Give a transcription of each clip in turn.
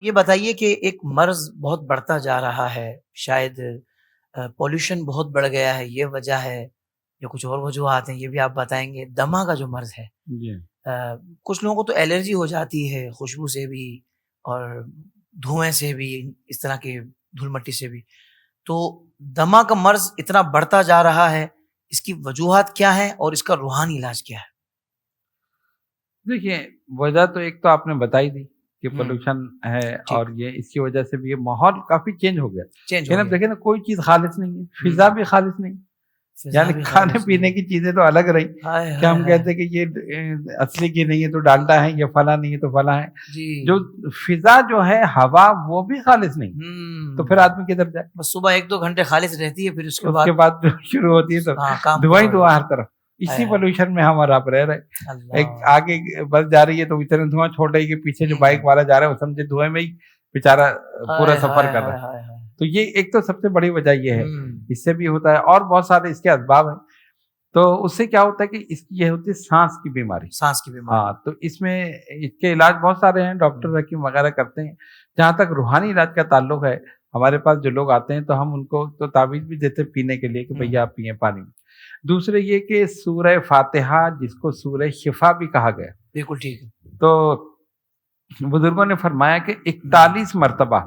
یہ بتائیے کہ ایک مرض بہت بڑھتا جا رہا ہے، شاید پولوشن بہت بڑھ گیا ہے، یہ وجہ ہے یا کچھ اور وجوہات ہیں، یہ بھی آپ بتائیں گے۔ دمہ کا جو مرض ہے، جی کچھ لوگوں کو تو الرجی ہو جاتی ہے خوشبو سے بھی اور دھوئیں سے بھی، اس طرح کے دھول مٹی سے بھی۔ تو دمہ کا مرض اتنا بڑھتا جا رہا ہے، اس کی وجوہات کیا ہیں اور اس کا روحانی علاج کیا ہے؟ دیکھیے، وجہ تو ایک تو آپ نے بتائی دی کہ ہوں، پولوشن ہے، ٹھیک، اور یہ اس کی وجہ سے بھی یہ ماحول کافی چینج ہو گیا۔ چینج ہو یعنی اب گیا، دیکھیں نا، کوئی چیز خالص نہیں ہے، فضا ہوں، بھی خالص نہیں، فضا یعنی بھی کھانے خالص پینے نہیں، کی چیزیں تو الگ رہی ہائے کہ ہائے ہم ہائے، کہتے ہیں کہ یہ اصلی کی نہیں ہے تو ڈالڈا ہے، یہ فلاں نہیں ہے تو فلاں ہے۔ جی، جو فضا جو ہے، ہوا، وہ بھی خالص نہیں، تو پھر ہوں، آدمی کدھر جائے؟ بس صبح 1-2 گھنٹے خالص رہتی ہے، پھر اس کے اس بعد کے بعد جو شروع ہوتی ہے تو ہاں کام دھواں ہی کرو، دھواں ہر طرف۔ ہائے اسی ہائے، پولوشن میں ہم اور آپ رہ رہے ہیں۔ ایک اللہ، آگے بس جا رہی ہے تو اتنے دھواں چھوڑ رہی ہے کہ پیچھے جو بائک والا جا رہا ہے وہ سمجھے دھوئیں میں ہی بیچارہ پورا ہائے سفر ہائے کر رہا ہائے ہے۔ ہائے ہائے، تو یہ ایک تو سب سے بڑی وجہ یہ ہے، ہوں، اس سے بھی ہوتا ہے، اور بہت سارے اس کے اسباب ہیں۔ تو اس سے کیا ہوتا ہے کہ یہ ہوتی ہے سانس کی بیماری۔ سانس کی بیماری، ہاں، تو اس میں اس کے علاج بہت سارے ہیں، ڈاکٹر حکیم وغیرہ کرتے ہیں۔ جہاں تک روحانی علاج کا تعلق ہے، ہمارے پاس جو لوگ آتے ہیں تو ہم ان کو تو تعویذ بھی دیتے ہیں پینے کے لیے کہ بھیا آپ پیئیں پانی میں۔ دوسرے یہ کہ سورہ فاتحہ، جس کو سورہ شفا بھی کہا گیا، بالکل ٹھیک ہے، تو بزرگوں نے فرمایا کہ 41 مرتبہ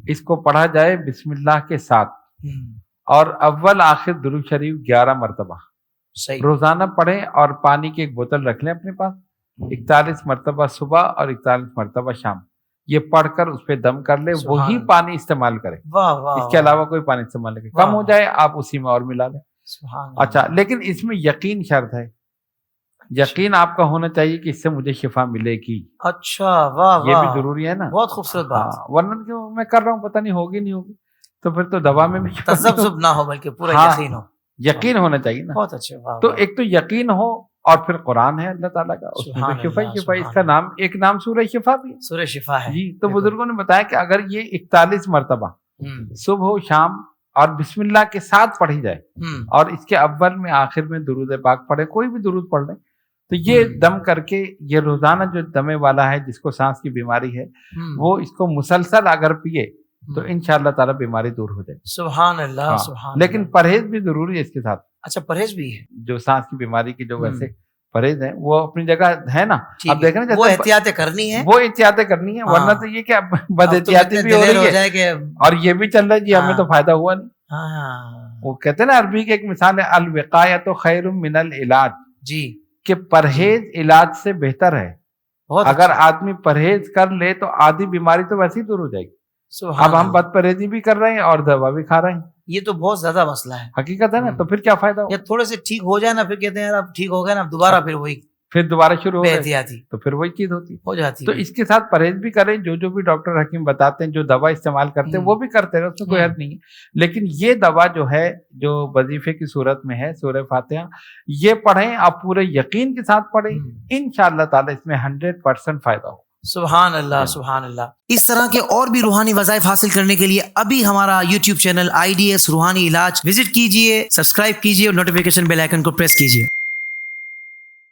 اس کو پڑھا جائے بسم اللہ کے ساتھ، اور اول آخر درود شریف 11 مرتبہ صحیح، روزانہ پڑھیں، اور پانی کی ایک بوتل رکھ لیں اپنے پاس، 41 مرتبہ صبح اور 41 مرتبہ شام، یہ پڑھ کر اس پہ دم کر لے، سبحان وہی اللہ، پانی استعمال کریں، واہ واہ اس کے واہ، علاوہ کوئی پانی استعمال نہیں کریں۔ واہ کم ہو واہ، جائے آپ اسی میں اور ملا لیں۔ سبحان اچھا، اللہ، لیکن اس میں یقین شرط ہے، یقین آپ کا ہونا چاہیے کہ اس سے مجھے شفا ملے گی، اچھا، واہ یہ بھی واہ، ضروری ہے نا۔ بہت خوبصورت بات، ہاں، ورنہ کیوں میں کر رہا ہوں پتہ نہیں ہوگی نہیں ہوگی، تو پھر تو دوا میں بھی شفا نہیں ہوگی۔ تذبذب نہ ہو بلکہ پورا ہاں، یقین ہو، یقین ہونا چاہیے نا۔ بہت اچھے، واہ تو واہ، ایک تو یقین ہو، اور پھر قرآن ہے اللہ تعالیٰ کا، اس میں تو سبحان شفا ہی اللہ، شفا ہے، اس سبحان کا اللہ، نام ایک نام سورہ شفا بھی ہے۔ سورہ شفا ہے، جی، تو بالکل، بزرگوں نے بتایا کہ اگر یہ 41 مرتبہ صبح و شام اور بسم اللہ کے ساتھ پڑھی جائے، اور اس کے اول میں آخر میں درود پاک پڑھے، کوئی بھی درود پڑھ لیں، تو یہ دم کر کے، یہ روزانہ جو دمے والا ہے جس کو سانس کی بیماری ہے، وہ اس کو مسلسل اگر پیے تو انشاءاللہ تعالی بیماری دور ہو جائے۔ سبحان اللہ، ہاں، سبحان لیکن اللہ، پرہیز بھی ضروری ہے اس کے ساتھ۔ اچھا پرہیز بھی ہے، جو سانس کی بیماری کی جو ویسے پرہیز ہیں وہ اپنی جگہ ہے نا، ٹھیک اب دیکھیں نا، وہ جیسے احتیاطیں کرنی ہے، وہ احتیاطیں کرنی ہے، ورنہ تو یہ کہ اب بد اب تو احتیاطی کتنے بھی ہو دلیر رہی ہو ہے، جائے کہ اور یہ بھی چل رہا ہے جی ہمیں تو فائدہ ہوا نہیں۔ ہاں، وہ کہتے ہیں نا، عربی کی ایک مثال ہے، الوقایۃ خیر من العلاج، جی، کہ پرہیز علاج سے بہتر ہے۔ بہت اگر اچھا، آدمی پرہیز کر لے تو آدھی بیماری تو ویسے ہی دور ہو جائے گی۔ سبحان اب ہم اللہ، بد پرہیزی بھی کر رہے ہیں اور دوا بھی کھا رہے ہیں، یہ تو بہت زیادہ مسئلہ ہے، حقیقت ہے نا، تو پھر کیا فائدہ ہو؟ یا تھوڑے سے ٹھیک ہو جائے نا، پھر کہتے ہیں یار اب ٹھیک ہو گیا نا، اب دوبارہ پھر وہی پھر دوبارہ شروع ہو بے گئے احتیاطی تو پھر وہی چیز ہوتی ہے۔ ہو جاتی تو ہے، اس کے ساتھ پرہیز بھی کریں، جو بھی ڈاکٹر حکیم بتاتے ہیں، جو دوا استعمال کرتے ہیں وہ بھی کرتے رہے، اس میں کوئی حرج نہیں ہے۔ لیکن یہ دوا جو ہے، جو وظیفے کی صورت میں ہے، سورہ فاتحہ، یہ پڑھیں، آپ پورے یقین کے ساتھ پڑھیں، انشاءاللہ تعالی اس میں 100% فائدہ ہو۔ سبحان اللہ، سبحان اللہ۔ اس طرح کے اور بھی روحانی وظائف حاصل کرنے کے لیے ابھی ہمارا یوٹیوب چینل IDS روحانی علاج وزٹ کیجئے، سبسکرائب کیجئے اور نوٹیفیکیشن بیل آئیکن کو پریس کیجئے۔